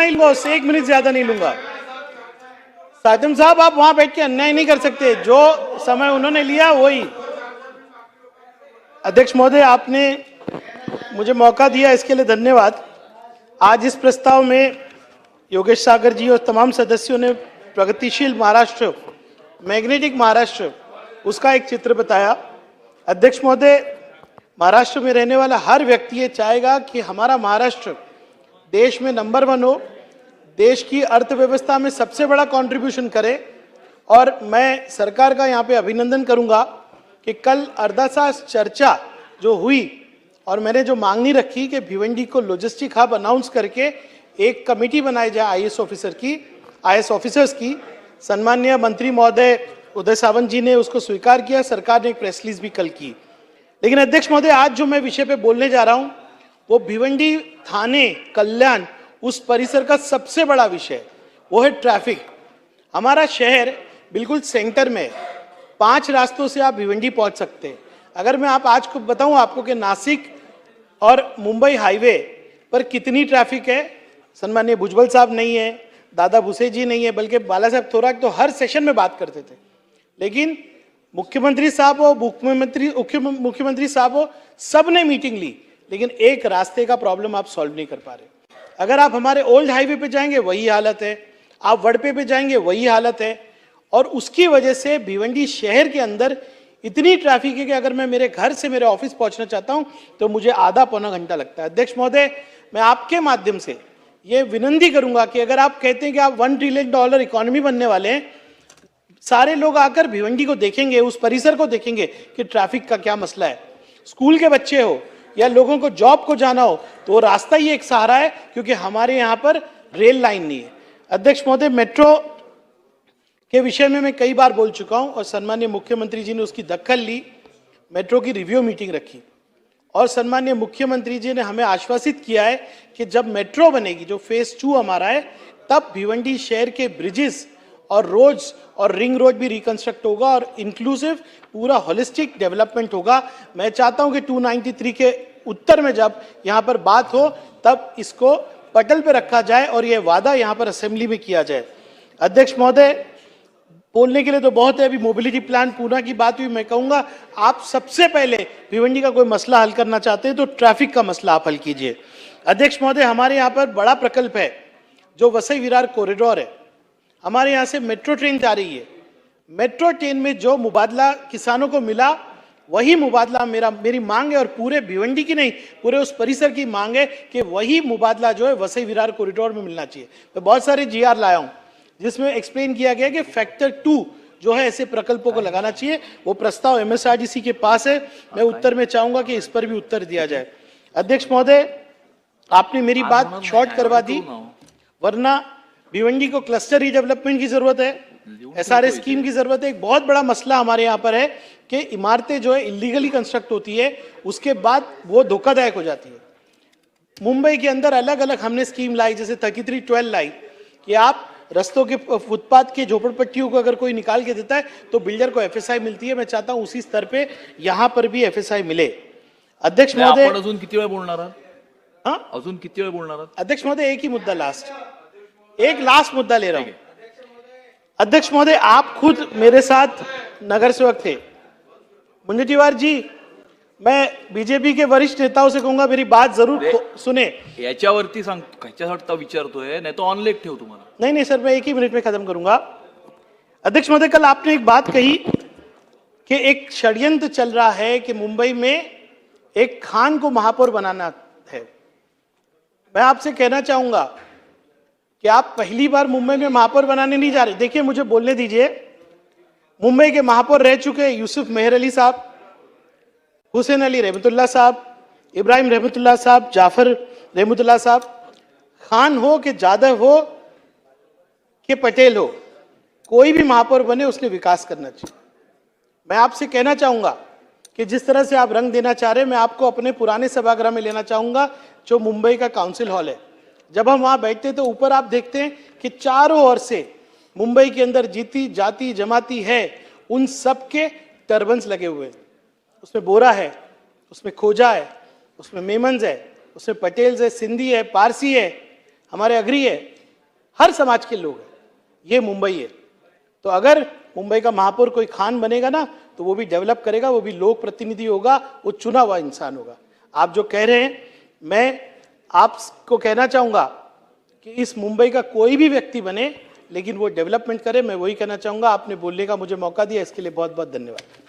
नहीं लूंगा, उससे 1 मिनट ज्यादा नहीं लूंगा। साजिद साहब, आप वहां बैठ के अन्याय नहीं कर सकते, जो समय उन्होंने लिया वही। अध्यक्ष महोदय, आपने मुझे मौका दिया, इसके लिए धन्यवाद। आज इस प्रस्ताव में योगेश सागर जी और तमाम सदस्यों ने प्रगतिशील महाराष्ट्र, मैग्नेटिक महाराष्ट्र, उसका एक चित्र बताया। अध्यक्ष महोदय, महाराष्ट्र में रहने वाला हर व्यक्ति ये चाहेगा कि हमारा महाराष्ट्र देश में नंबर 1 हो, देश की अर्थव्यवस्था में सबसे बड़ा कंट्रीब्यूशन करे। और मैं सरकार का यहाँ पे अभिनंदन करूंगा कि कल अर्धतास चर्चा जो हुई और मैंने जो मांगनी रखी कि भिवंडी को लॉजिस्टिक हब अनाउंस करके एक कमेटी बनाई जाए आईएएस ऑफिसर्स की, सम्माननीय मंत्री महोदय उदय सामंत जी ने उसको स्वीकार किया, सरकार ने एक प्रेस रिलीज भी कल की। लेकिन अध्यक्ष महोदय, आज जो मैं विषय पे बोलने जा रहा हूं वो भिवंडी, थाने, कल्याण, उस परिसर का सबसे बड़ा विषय, वो है ट्रैफिक। हमारा शहर बिल्कुल सेंटर में, 5 रास्तों से आप भिवंडी पहुंच सकते हैं। अगर मैं आज को बताऊं आपको कि नासिक और मुंबई हाईवे पर कितनी ट्रैफिक है, सम्माननीय भुजबल साहब नहीं है, दादा भुसे जी नहीं है, बल्कि बाला साहब थोराट तो हर सेशन में बात करते थे। लेकिन मुख्यमंत्री साहब हो, मुख्यमंत्री साहब हो, सब ने मीटिंग ली, लेकिन एक रास्ते का प्रॉब्लम आप सॉल्व नहीं कर पा रहे। अगर आप हमारे ओल्ड हाईवे पे जाएंगे वही हालत है, आप वड़पे पे जाएंगे वही हालत है। और उसकी वजह से भिवंडी शहर के अंदर इतनी ट्रैफिक है कि अगर मैं मेरे घर से मेरे ऑफिस पहुंचना चाहता हूं तो मुझे आधा पौना घंटा लगता है। अध्यक्ष महोदय, मैं आपके माध्यम से ये विनंती करूंगा कि अगर आप कहते हैं कि आप $1 ट्रिलियन इकोनॉमी बनने वाले हैं, सारे लोग आकर भिवंडी को देखेंगे, उस परिसर को देखेंगे कि ट्रैफिक का क्या मसला है। स्कूल के बच्चे हो या लोगों को जॉब को जाना हो तो रास्ता ही एक सहारा है, क्योंकि हमारे यहाँ पर रेल लाइन नहीं है। अध्यक्ष महोदय, मेट्रो के विषय में मैं कई बार बोल चुका हूं और सम्माननीय मुख्यमंत्री जी ने उसकी दखल ली, मेट्रो की रिव्यू मीटिंग रखी और सम्माननीय मुख्यमंत्री जी ने हमें आश्वासित किया है कि जब मेट्रो बनेगी, जो फेज 2 हमारा है, तब भिवंडी शहर के ब्रिजेस और रोड्स और रिंग रोड भी रिकंस्ट्रक्ट होगा और इंक्लूसिव पूरा होलिस्टिक डेवलपमेंट होगा। मैं चाहता हूं कि 293 के उत्तर में जब यहां पर बात हो तब इसको पटल पे रखा जाए और यह वादा यहां पर असेंबली में किया जाए। अध्यक्ष महोदय, बोलने के लिए तो बहुत है, अभी मोबिलिटी प्लान पूना की बात हुई, मैं कहूंगा आप सबसे पहले भिवंडी का कोई मसला हल करना चाहते हैं तो ट्रैफिक का मसला आप हल कीजिए। अध्यक्ष महोदय, हमारे यहाँ पर बड़ा प्रकल्प है जो वसई विरार कॉरिडोर है। हमारे यहाँ से मेट्रो ट्रेन जा रही है। मेट्रो ट्रेन में जो मुबादला किसानों को मिला वही मुबादला मेरी मांग है और पूरे भिवंडी की नहीं, पूरे उस परिसर की मांग है कि वही मुबादला जो है वसई विरार कॉरिडोर में मिलना चाहिए। मैं बहुत सारे GR लाया हूं जिसमें एक्सप्लेन किया गया कि फैक्टर 2 जो है ऐसे प्रकल्पों को लगाना चाहिए। वो प्रस्ताव MSRDC के पास है। मैं उत्तर में चाहूंगा कि इस पर भी उत्तर दिया जाए। अध्यक्ष महोदय, आपने मेरी बात शॉर्ट करवा दी, वरना भिवंडी को क्लस्टर रीडेवलपमेंट की जरूरत है, SRA स्कीम की जरूरत है। एक बहुत बड़ा मसला हमारे यहाँ पर है कि इमारतें जो है इलीगली कंस्ट्रक्ट होती है, उसके बाद वो धोखादायक हो जाती है। मुंबई के अंदर अलग अलग हमने स्कीम लाई, जैसे 3312 लाई कि आप रस्तों के फुटपाथ के झोपड़पट्टियों को अगर कोई निकाल के देता है तो बिल्डर को FSI मिलती है। मैं चाहता हूं उसी स्तर पे यहां पर भी FSI मिले। अध्यक्ष महोदय, अजून किती वेळ बोलणार आहात? हां, अजून किती वेळ बोलणार आहात? अध्यक्ष महोदय, एक ही मुद्दा, एक लास्ट मुद्दा ले रहा हूं। अध्यक्ष महोदय, आप खुद मेरे साथ नगर सेवक थे। मुंजटीवार जी, मैं बीजेपी के वरिष्ठ नेताओं से कहूंगा मेरी बात जरूर सुने। याच्यावरती सांग, ह्याच्यासाठी विचारतोय, नाही तो ऑनलाइन ठेव तुम्हाला। नहीं सर, मैं 1 ही मिनट में खत्म करूंगा। अध्यक्ष महोदय, कल आपने एक बात कही कि एक षड्यंत्र चल रहा है कि मुंबई में एक खान को महापौर बनाना है। मैं आपसे कहना चाहूंगा कि आप पहली बार मुंबई में महापौर बनाने नहीं जा रहे। देखिए, मुझे बोलने दीजिए। मुंबई के महापौर रह चुके यूसुफ मेहर अली साहब, हुसैन अली रहमतुल्लाह साहब, इब्राहिम रहमतुल्लाह साहब, जाफर रहमतुल्लाह साहब। खान हो कि जादव हो कि पटेल हो, कोई भी महापौर बने उसने विकास करना चाहिए। मैं आपसे कहना चाहूंगा कि जिस तरह से आप रंग देना चाह रहे हैं, मैं आपको अपने पुराने सभागृह में लेना चाहूंगा जो मुंबई का काउंसिल हॉल है। जब हम वहां बैठते तो ऊपर आप देखते हैं कि चारों ओर से मुंबई के अंदर जितनी जाति जमाती है उन सब के टर्बन्स लगे हुए हैं। उसमें बोरा है, उसमें खोजा है, उसमें मेमन्स है, उसमें पटेल्स है, सिंधी है, पारसी है, हमारे अग्री है। हर समाज के लोग हैं। ये मुंबई है। तो अगर मुंबई का महापौर कोई खान बनेगा ना, तो वो भी डेवलप करेगा, वो भी लोक प्रतिनिधि होगा, वो चुना हुआ इंसान होगा। आप जो कह रहे हैं, मैं आपको कहना चाहूंगा कि इस मुंबई का कोई भी व्यक्ति बने, लेकिन वो डेवलपमेंट करे। मैं वही कहना चाहूंगा। आपने बोलने का मुझे मौका दिया, इसके लिए बहुत बहुत धन्यवाद।